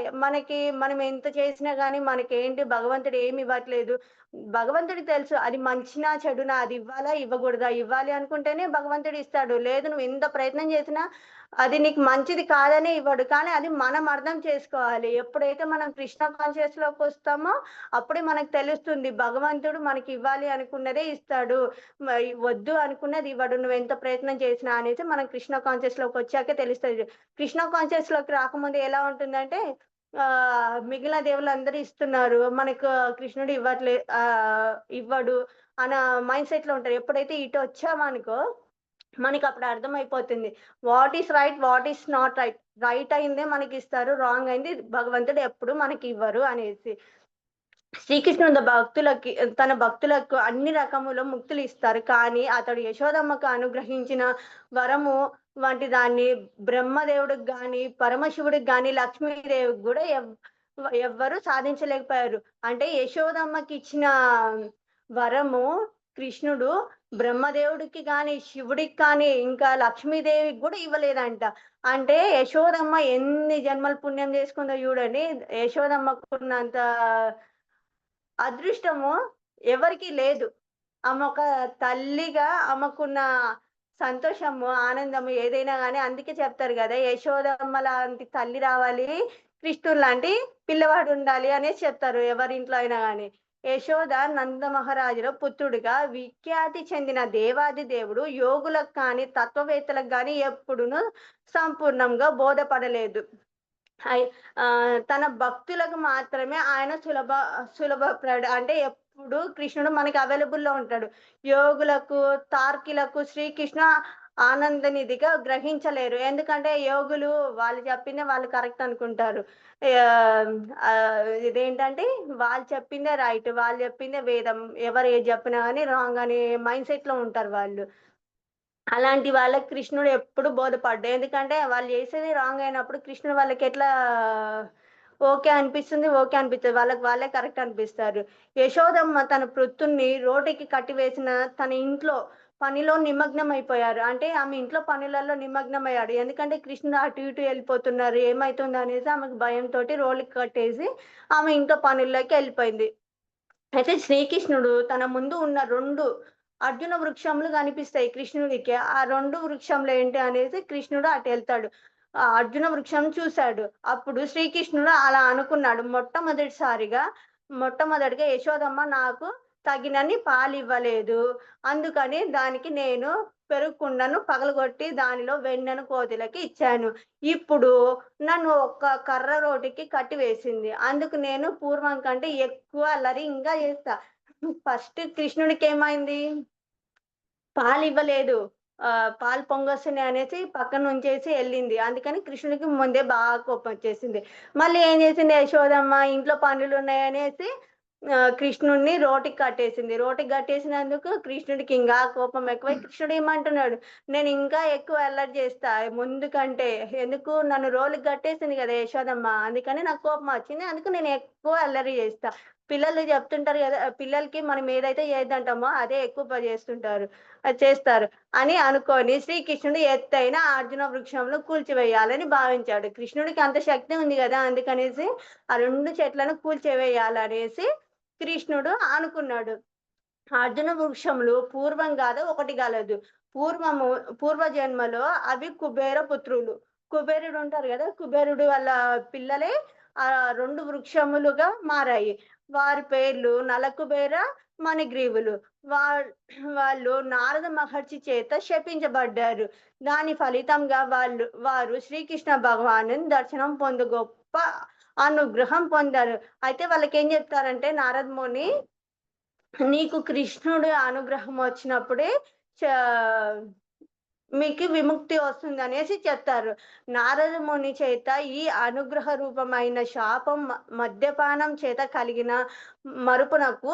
మనం ఎంత చేసినా గానీ మనకేంటి భగవంతుడు ఏమి ఇవ్వట్లేదు. భగవంతుడికి తెలుసు అది మంచినా చెడునా, అది ఇవ్వాలా ఇవ్వకూడదా. ఇవ్వాలి అనుకుంటేనే భగవంతుడు ఇస్తాడు. లేదు నువ్వు ఎంత ప్రయత్నం చేసినా అది నీకు మంచిది కాదనే ఇవ్వడు. కానీ అది మనం అర్థం చేసుకోవాలి. ఎప్పుడైతే మనం కృష్ణ కాన్షియస్ లోకి వస్తామో అప్పుడే మనకు తెలుస్తుంది భగవంతుడు మనకి ఇవ్వాలి అనుకున్నదే ఇస్తాడు, వద్దు అనుకున్నది ఇవ్వడు, నువ్వు ఎంత ప్రయత్నం చేసినా అనేసి మనం కృష్ణ కాన్షియస్ లోకి వచ్చాకే తెలుస్తుంది. కృష్ణ కాన్షియస్ లోకి రాకముందు ఎలా ఉంటుందంటే మిగిలిన దేవుళ్ళు అందరూ ఇస్తున్నారు, మనకు కృష్ణుడు ఇవ్వడు అన్న మైండ్ సెట్ లో ఉంటారు. ఎప్పుడైతే ఇటు వచ్చామనుకో మనకి అప్పుడు అర్థమైపోతుంది. What is right, what is not right. Right అయిందే మనకిస్తారు. రాంగ్ అయింది భగవంతుడు ఎప్పుడు మనకివ్వరు అనేసి. శ్రీకృష్ణుడు తన భక్తులకు అన్ని రకముల ముక్తులిస్తారు. కానీ అతడు యశోదమ్మకు అనుగ్రహించిన వరము వంటి దాన్ని బ్రహ్మదేవుడికి గాని, పరమశివుడికి గాని, లక్ష్మీదేవికి గూడా ఎవ్వరు సాధించలేకపోయారు. అంటే యశోదమ్మకిచ్చిన వరము కృష్ణుడు బ్రహ్మదేవుడికి గాని, శివుడికి కానీ, ఇంకా లక్ష్మీదేవికి గూడా ఇవ్వలేదంట. అంటే యశోదమ్మ ఎన్ని జన్మలు పుణ్యం చేసుకుందో చూడండి. యశోదమ్మకున్నంత అదృష్టము ఎవరికీ లేదు. ఆమె ఒక తల్లిగా ఆమెకున్న సంతోషము, ఆనందము ఏదైనా గాని అందుకే చెప్తారు గదా! యశోదమ్మ లాంటి తల్లి రావాలి, కృష్ణుడు లాంటి పిల్లవాడు ఉండాలి అనేసి చెప్తారు ఎవరింట్లో అయినా గాని. యశోద నంద మహారాజుల పుత్రుడిగా విఖ్యాతి చెందిన దేవాది దేవుడు యోగులకు కానీ, తత్వవేత్తలకు గాని ఎప్పుడును సంపూర్ణంగా బోధపడలేదు. తన భక్తులకు మాత్రమే ఆయన అంటే ఎప్పుడు కృష్ణుడు మనకి అవైలబుల్‌లో ఉంటాడు. యోగులకు, తార్కిలకు శ్రీకృష్ణ ఆనందనిధిగా గ్రహించలేరు. ఎందుకంటే యోగులు వాళ్ళు చెప్పిందే వాళ్ళు కరెక్ట్ అనుకుంటారు. ఇదేంటంటే వాళ్ళు చెప్పిందే రైట్. వాళ్ళు చెప్పిందే వేదం. ఎవరు ఏది చెప్పినా గాని రాంగ్ అనే మైండ్ సెట్‌లో ఉంటారు వాళ్ళు. అలాంటి వాళ్ళకి కృష్ణుడు ఎప్పుడు బోధపడ్డు. ఎందుకంటే వాళ్ళు చేసేది రాంగ్ అయినప్పుడు కృష్ణుడు వాళ్ళకెట్లా ఓకే అనిపిస్తుంది. ఓకే అనిపిత్తది. వాళ్ళకి వాళ్ళే కరెక్ట్ అనిపిస్తారు. యశోదమ్మ తన పుత్రుడిని రోటికి కట్టివేసిన తన ఇంట్లో పనిలో నిమగ్నమైపోయారు. అంటే ఆమె ఇంట్లో పనులలో నిమగ్నమయ్యాడు. ఎందుకంటే కృష్ణుడు అటు ఇటు ఎళ్ళిపోతున్నారు. ఏమైతుందనేసి ఆమెకు భయంతోటి రోలుకి కట్టేసి ఆమె ఇంట్లో పనుల్లోకి ఎళ్ళిపోయింది. అయితే శ్రీకృష్ణుడు తన ముందు ఉన్న 2 అర్జున వృక్షములు కనిపిస్తాయి కృష్ణుడికి. ఆ 2 వృక్షములు ఏంటి అనేసి కృష్ణుడు అటెళ్తాడు. ఆ అర్జున వృక్షం చూసాడు. అప్పుడు శ్రీకృష్ణుడు అలా అనుకున్నాడు. మొట్టమొదటిగా యశోదమ్మ నాకు తగినన్ని పాలివ్వలేదు. అందుకని దానికి నేను పెరుగు కుండను పగలగొట్టి దానిలో వెన్నను కోతులకి ఇచ్చాను. ఇప్పుడు నన్ను ఒక్క కర్ర రోటికి కట్టివేసింది. అందుకు నేను పూర్వం కంటే ఎక్కువ అల్లరి ఇంకా చేస్తా. ఫస్ట్ కృష్ణుడికేమైంది? పాలివ్వలేదు. పాలు పొంగొస్తున్నాయి అనేసి పక్కనుంచేసి ఎళ్ళింది. అందుకని కృష్ణుడికి ముందే బాగా కోపమొచ్చేసింది. మళ్ళీ ఏం చేసింది యశోదమ్మ ఇంట్లో పనులున్నాయనేసి కృష్ణుడిని రోటికి కట్టేసింది. రోటికి కట్టేసినందుకు కృష్ణుడికి ఇంగా కోపం ఎక్కువై కృష్ణుడు ఏమంటున్నాడు, "నేను ఇంకా ఎక్కువ అల్లరి చేస్తా ముందు కంటే. ఎందుకు నన్ను రోలుకి కట్టేసింది కదా యశోదమ్మ. అందుకని నాకు కోపమొచ్చింది. అందుకు నేను ఎక్కువ అల్లరి చేస్తా." పిల్లలు చెప్తుంటారు గదా! పిల్లలకి మనం ఏదైతే చేయొద్దంటామో అదే ఎక్కువ చేస్తుంటారు. చేస్తారు అని అనుకోని శ్రీకృష్ణుడు ఎత్తైన అర్జున వృక్షంలో కూల్చివేయాలని భావించాడు. కృష్ణుడికి అంత శక్తి ఉంది గదా! అందుకనేసి ఆ 2 చెట్లను కూల్చివేయాలనేసి కృష్ణుడు అనుకున్నాడు. అర్జున వృక్షములు పూర్వం గాదు, ఒకటి గలదు. పూర్వము పూర్వజన్మలో అవి కుబేర పుత్రులు. కుబేరుడు ఉంటారు గదా! కుబేరుడు వాళ్ళ పిల్లలే 2 వృక్షములుగా మారాయి. వారి పేర్లు నలకుబేర, మణిగ్రీవులు. వాళ్ వాళ్ళు నారద మహర్షి చేత శపించబడ్డారు. దాని ఫలితంగా వారు శ్రీకృష్ణ భగవానుని దర్శనం గొప్ప అనుగ్రహం పొందారు. అయితే వాళ్ళకేం జెప్తారంటే నారద ముని నీకు కృష్ణుడి అనుగ్రహం వచ్చినప్పుడే చ మీకు విముక్తి వస్తుందనేసి చెప్తారు. నారద ముని చేత ఈ అనుగ్రహ రూపమైన శాపం మద్యపానం చేత కలిగిన మరుపునకు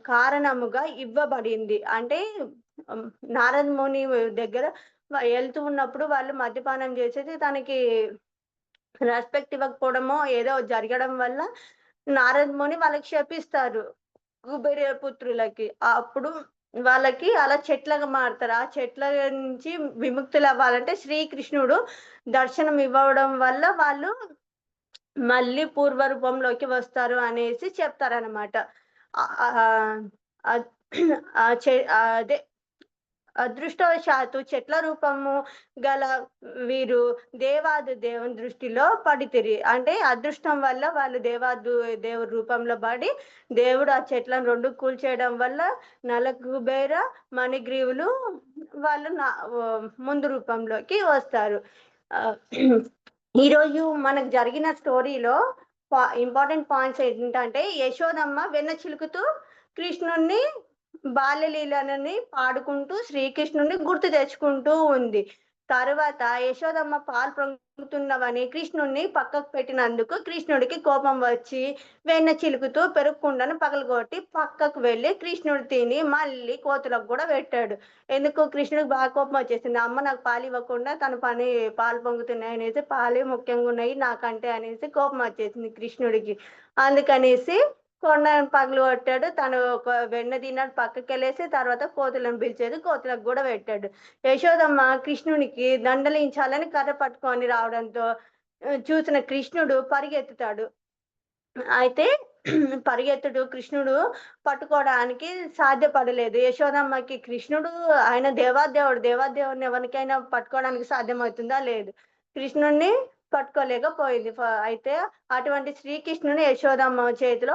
కారణముగా ఇవ్వబడింది. అంటే హ్మ్, నారద ముని దగ్గర ఎళ్తూ ఉన్నప్పుడు వాళ్ళు మద్యపానం చేసేసి తనకి రెస్పెక్ట్ ఇవ్వకపోవడమో ఏదో జరగడం వల్ల నారద ముని వాళ్ళకి శపిస్తారు. కుబేర పుత్రులకి. అప్పుడు వాళ్ళకి అలా చెట్లుగా మారుతారు. ఆ చెట్ల నుంచి విముక్తులవ్వాలంటే శ్రీకృష్ణుడు దర్శనం ఇవ్వడం వల్ల వాళ్ళు మళ్ళీ పూర్వ రూపంలోకి వస్తారు అనేసి చెప్తారనమాట. ఆహ్, ఆహ్, అద్ అదే అదృష్టవశాత్తు చెట్ల రూపము గల వీరు దేవాది దేవుని దృష్టిలో పడితిరి. అంటే అదృష్టం వల్ల వాళ్ళు దేవుడి రూపంలో పడి, దేవుడు ఆ చెట్లను 2 కూల్చేయడం వల్ల నలకుబేర, మణిగ్రీవులు వాళ్ళు ముందు రూపంలోకి వస్తారు. ఆహ్, ఈరోజు మనకు జరిగిన స్టోరీలో ఇంపార్టెంట్ పాయింట్స్ ఏంటంటే, యశోదమ్మ వెన్న చిలుకుతూ కృష్ణుడిని బాల్యలీలని పాడుకుంటూ శ్రీకృష్ణుని గుర్తు తెచ్చుకుంటూ ఉంది. తరువాత యశోదమ్మ పాలు పొంగుతున్నవని కృష్ణుడిని పక్కకు పెట్టినందుకు కృష్ణుడికి కోపం వచ్చి వెన్న చిలుకుతూ పెరుగు కుండను పగలగొట్టి పక్కకు వెళ్ళి కృష్ణుడు తిని మళ్ళీ కోతులకు కూడా పెట్టాడు. ఎందుకు కృష్ణుడికి బాగా కోపం వచ్చేసింది. అమ్మ నాకు పాలు ఇవ్వకుండా తన పని పాలు పొంగుతున్నాయి అనేసి, పాలే ముఖ్యంగా ఉన్నాయి నాకంటే అనేసి కోపం వచ్చేసింది కృష్ణుడికి. అందుకనేసి కొండను పగలగొట్టాడు. తను ఒక వెన్న తిన్నాడు, పక్కకెళ్ళేసి తర్వాత కోతులను పిలిచేది కోతులకు కూడా పెట్టాడు. యశోదమ్మ కృష్ణునికి దండలించాలని కర్ర పట్టుకొని రావడంతో చూసిన కృష్ణుడు పరిగెత్తుతాడు. అయితే పరిగెత్తుడు కృష్ణుడు పట్టుకోవడానికి సాధ్యపడలేదు. యశోదమ్మకి కృష్ణుడు ఆయన దేవాదేవుడు. దేవాదేవుడిని ఎవరికైనా పట్టుకోవడానికి సాధ్యమవుతుందా? లేదు. కృష్ణుడిని పట్టుకోలేకపోయింది. అయితే అటువంటి శ్రీకృష్ణుని యశోదమ్మ చేతిలో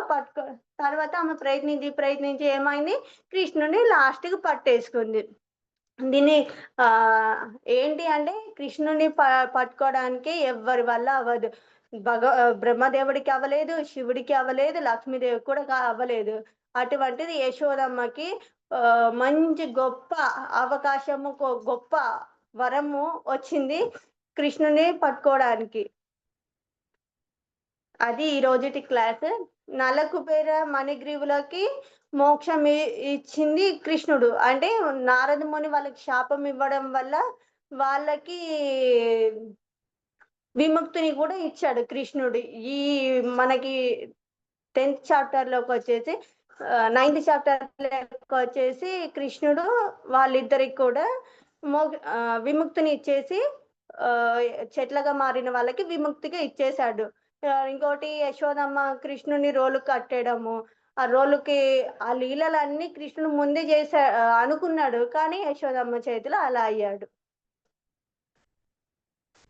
తర్వాత ఆమె ప్రయత్నించి ఏమైంది? కృష్ణుని లాస్ట్‌కి పట్టేసుకుంది. దీన్ని ఏంటి అంటే కృష్ణుని పట్టుకోవడానికి ఎవ్వరి వల్ల అవ్వదు. బ్రహ్మదేవుడికి అవ్వలేదు, శివుడికి అవ్వలేదు, లక్ష్మీదేవికి కూడా అవ్వలేదు. అటువంటిది యశోదమ్మకి మంచి గొప్ప అవకాశము, గొప్ప వరము వచ్చింది కృష్ణుని పట్టుకోవడానికి. అది ఈ రోజుటి క్లాస్. నలకుబేర మణిగ్రీవులకి మోక్షం ఇచ్చింది కృష్ణుడు. అంటే నారద ముని వాళ్ళకి శాపం ఇవ్వడం వల్ల వాళ్ళకి విముక్తిని కూడా ఇచ్చాడు కృష్ణుడు. ఈ మనకి 10th చాప్టర్ లోకి వచ్చేసి 9th చాప్టర్ వచ్చేసి కృష్ణుడు వాళ్ళిద్దరికి కూడా విముక్తిని ఇచ్చేసి చెట్లగా మారిన వాళ్ళకి విముక్తిగా ఇచ్చేశాడు. ఇంకోటి యశోదమ్మ కృష్ణుని రోలు కట్టడము, ఆ రోలుకి ఆ లీలలన్నీ కృష్ణుడు ముందే అనుకున్నాడు, కానీ యశోదమ్మ చేతిలో అలా అయ్యాడు.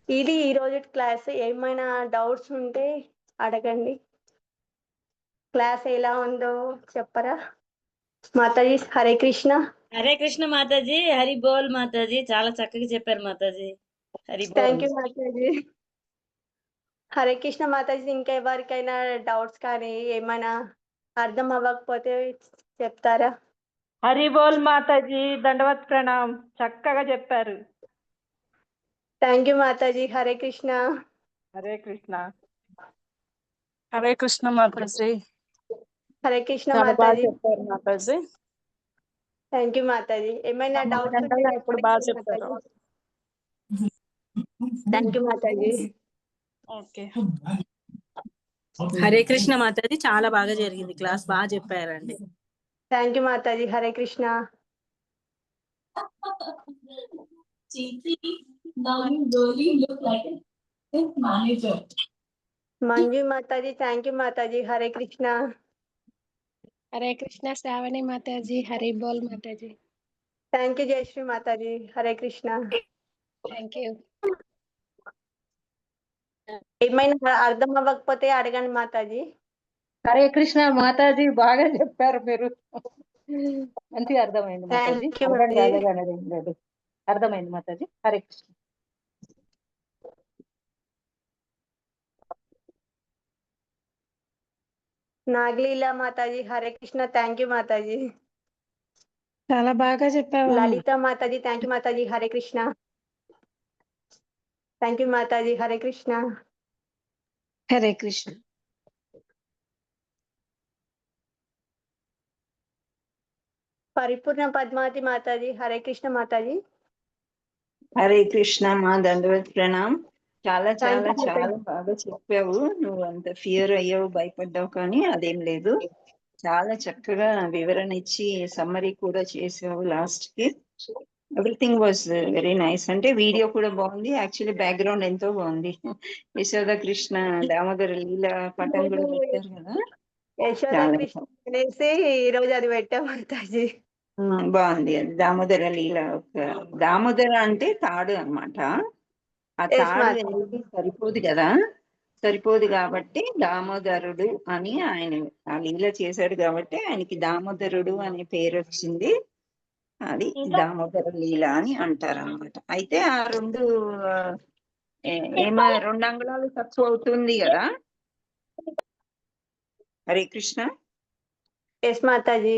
ఇది ఈ రోజు క్లాస్. ఏమైనా డౌట్స్ ఉంటే అడగండి. క్లాస్ ఎలా ఉందో చెప్పరా మాతాజీ? హరే కృష్ణ. హరే కృష్ణ మాతాజీ. హరి బోల్ మాతాజీ. చాలా చక్కగా చెప్పారు మాతాజీ. హరి బోల్. థ్యాంక్ యూ మాతాజీ. హరే కృష్ణ మాతాజీ. ఇంకా ఎవరికైనా డౌట్స్ కానీ ఏమైనా అర్థం అవ్వకపోతే చెప్తారా? హరి బోల్ మాతాజీ. దండవత్ ప్రణామ్. చక్కగా చెప్పారు. థ్యాంక్ యూ మాతాజీ. హరే కృష్ణ. హరే కృష్ణ. హరే కృష్ణ మాతాజీ. హరే కృష్ణ మాతాజీ. మాతాజీ. థ్యాంక్ యూ మాతాజీ. ఏమైనా డౌట్స్ ఇప్పుడు బాగా చెప్పారు. థ్యాంక్ యూ మాతాజీ. ఓకే. హరే కృష్ణ మాతాజీ. చాలా బాగా జరిగింది క్లాస్. బాగా చెప్పారండి. థ్యాంక్ యూ మాతాజీ. హరే కృష్ణ. మంజు మాతాజీ. థ్యాంక్ యూ మాతాజీ. హరే కృష్ణ. హరే కృష్ణ శ్రావణి మాతాజీ. హరి బోల్ మాతాజీ. థ్యాంక్ యూ జయశ్రీ మాతాజీ. హరే కృష్ణ. Thank you. ఏమైనా అర్థం అవ్వకపోతే అడగండి మాతాజీ. హరే కృష్ణ మాతాజీ. బాగా చెప్పారు మీరు. మంచిగా అర్థమైంది మాతాజీ. అర్థమైంది మాతాజీ. హరే కృష్ణ. నాగలీలా మాతాజీ. హరే కృష్ణ. థ్యాంక్ యూ మాతాజీ. చాలా బాగా చెప్పావు. లలిత మాతాజీ. థ్యాంక్ యూ మాతాజీ. హరే కృష్ణ. థ్యాంక్ యూ మాతాజీ. హరే కృష్ణ. హరే కృష్ణ. పరిపూర్ణ పద్మావతి మాతాజీ. హరే కృష్ణ మాతాజీ. హరే కృష్ణ మా దండవత్ ప్రణామ్. చాలా చాలా చాలా బాగా చెప్పావు. నువ్వు అంత ఫియర్ అయ్యావు, భయపడ్డావు, కానీ అదేం లేదు. చాలా చక్కగా వివరణ ఇచ్చి సమ్మరీ కూడా చేసావు లాస్ట్ కి. Everything was very nice. అంటే వీడియో కూడా బాగుంది, యాక్చువల్లీ బ్యాక్గ్రౌండ్ ఎంతో బాగుంది. యశోద కృష్ణ దామోదర లీల పటం కూడా పెట్టారు కదా. యశోద కృష్ణ అనేసి ఈ రోజు అది పెట్టాం మాతాజీ. బాగుంది. అది దామోదర లీల. దామోదర అంటే తాడు అన్నమాట. ఆ తాడు ఎవరికి సరిపోదు కదా, సరిపోదు కాబట్టి దామోదరుడు అని ఆయన ఆ లీల చేశాడు కాబట్టి ఆయనకి దామోదరుడు అనే పేరు వచ్చింది. అది దామోదర లీల అని అంటారు అన్నమాట. అయితే ఆ రెండు రెండు అంగుళాలు తక్కువ అవుతుంది కదా. హరే కృష్ణ. ఎస్ మాతాజీ.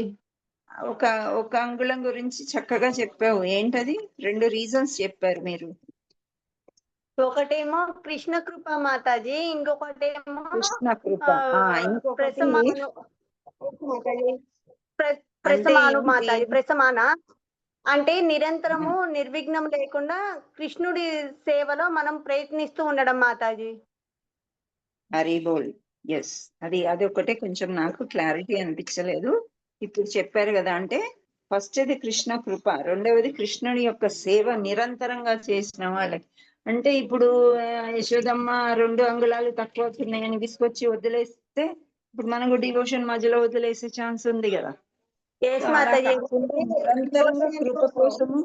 ఒక ఒక అంగుళం గురించి చక్కగా చెప్పావు. ఏంటది? 2 రీజన్స్ చెప్పారు మీరు. ఒకటేమో కృష్ణ కృప మాతాజీ, ఇంకొకటేమో కృష్ణ కృప. ఇంకొకటి ప్రసమాను మాతాజీ, అంటే ప్రసమాను ఏంటి? మాతాజీ, ప్రసమాన అంటే నిరంతరము నిర్విఘ్నం లేకుండా కృష్ణుడి సేవలో మనం ప్రయత్నిస్తూ ఉండడం మాతాజీ. హరి బోల్. ఎస్, అది ఒకటే కొంచెం నాకు క్లారిటీ అనిపించలేదు. ఇప్పుడు చెప్పారు కదా, అంటే ఫస్ట్ ఇది కృష్ణ కృప, రెండవది కృష్ణుడి యొక్క సేవ నిరంతరంగా చేసిన వాళ్ళకి. అంటే ఇప్పుడు యశోదమ్మ 2 అంగుళాలు తక్కువ అవుతున్నాయని తీసుకొచ్చి వదిలేస్తే ఇప్పుడు మనకు డివోషన్ మధ్యలో వదిలేసే ఛాన్స్ ఉంది కదా. ఎస్ అలా మాతాజీ. కాకుండా నిరంతరంగా కృప కోసము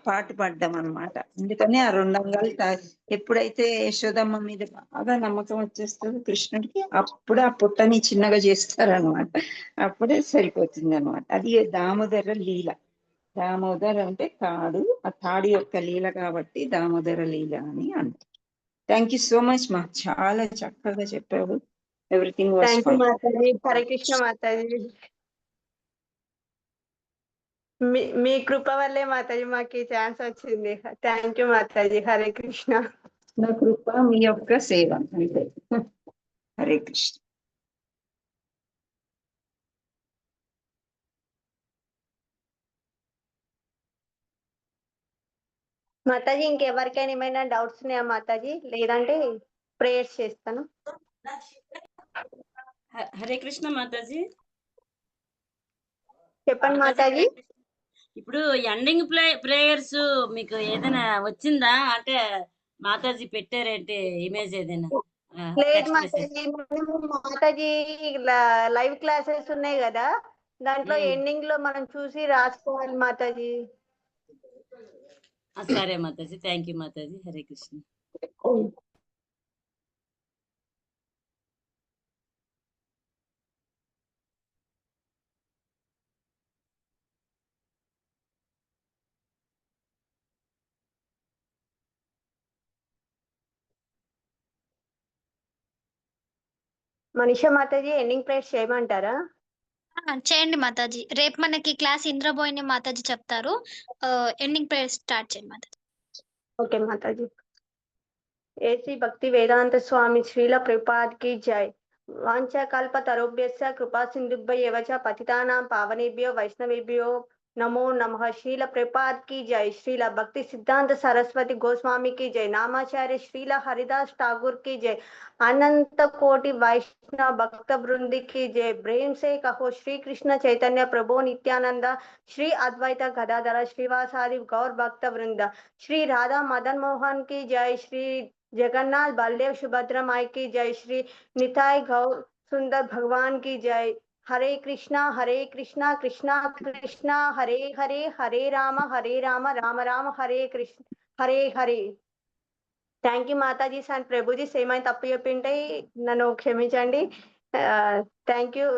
పాటు పడ్డాం అన్నమాట. అందుకని ఆ 2 అంగాలు ఎప్పుడైతే యశోదమ్మ మీద బాగా నమ్మకం వచ్చేస్తుందో కృష్ణుడికి, అప్పుడు ఆ పుట్టని చిన్నగా చేస్తారనమాట. అప్పుడే సరిపోతుంది అనమాట. అది దామోదర లీల. దామోదర్ అంటే తాడు, ఆ తాడు యొక్క లీల కాబట్టి దామోదర లీల అని అంటారు. థ్యాంక్ యూ సో మచ్ మా, చాలా చక్కగా చెప్పావు. Everything was thank you fine. మాతాజీ. హరే కృష్ణ మాతాజీ. మీ కృప వల్లే మాతాజీ మాకు ఈ ఛాన్స్ వచ్చింది. థ్యాంక్ యూ మాతాజీ. హరే కృష్ణ. నా కృప, మీ యొక్క సేవ, అంతే. హరే కృష్ణ. మాతాజీ, ఇంకెవరికైనా ఏమైనా డౌట్స్ ఉన్నాయా మాతాజీ? లేదంటే ప్రేయర్స్ చేస్తాను. హరే కృష్ణ మాతాజీ. చెప్పండి మాతాజీ. ఇప్పుడు ఎండింగ్ ప్రేయర్స్ మీకు ఏదైనా వచ్చిందా? అంటే మాతాజీ పెట్టారేంటి ఇమేజ్ ఏదైనా? లేదు మాతాజీ, మాతాజీ లైవ్ క్లాసెస్ ఉన్నాయి కదా, దాంట్లో ఎండింగ్ లో మనం చూసి రాసుకోవాలి మాతాజీ. సరే మాతాజీ, థ్యాంక్ యూ మాతాజీ. హరే కృష్ణ. మనీషా మాతాజీ, ఎండింగ్ ప్రేయర్స్ చేయమంటారా? చేయండి మాతాజీ. రేపు మనకి క్లాస్ ఇంద్రబోయిని మాతాజీ చెప్తారు. ఎండింగ్ ప్రేయర్ స్టార్ట్ చేయండి మాతాజీ. ఓకే మాతాజీ. ఏసీ భక్తి వేదాంత స్వామి శ్రీల ప్రభుపాద్ की जय. वाञ्छाकल्पतरुभ्यश्च कृपा सिन्धुभ्यः एव च पतितानां पावनेभ्यो वैष्णवेभ्यो नमो नमः. श्रील प्रभुपाद की जय. श्रील भक्ति सिद्धांत सरस्वती गोस्वामी की जय. नामाचार्य श्रील हरिदास ठाकुर की जय. अनंत कोटि वैष्णव भक्त वृंद की जय. प्रेम से कहो श्री कृष्ण चैतन्य प्रभु नित्यानंद, श्री अद्वैत गदाधर श्रीवासादि गौर भक्त वृंद, श्री राधा मदन मोहन की जय. श्री जगन्नाथ बलदेव सुभद्रा माई की जय. श्री निताई गौर सुंदर भगवान की जय. हरे कृष्णा कृष्णा कृष्णा हरे हरे, हरे राम राम राम हरे Krishna Hare Hare. Thank you Mataji and Prabhuji. ఏమైనా తప్పు చెప్పింటే నన్ను క్షమించండి. Thank you.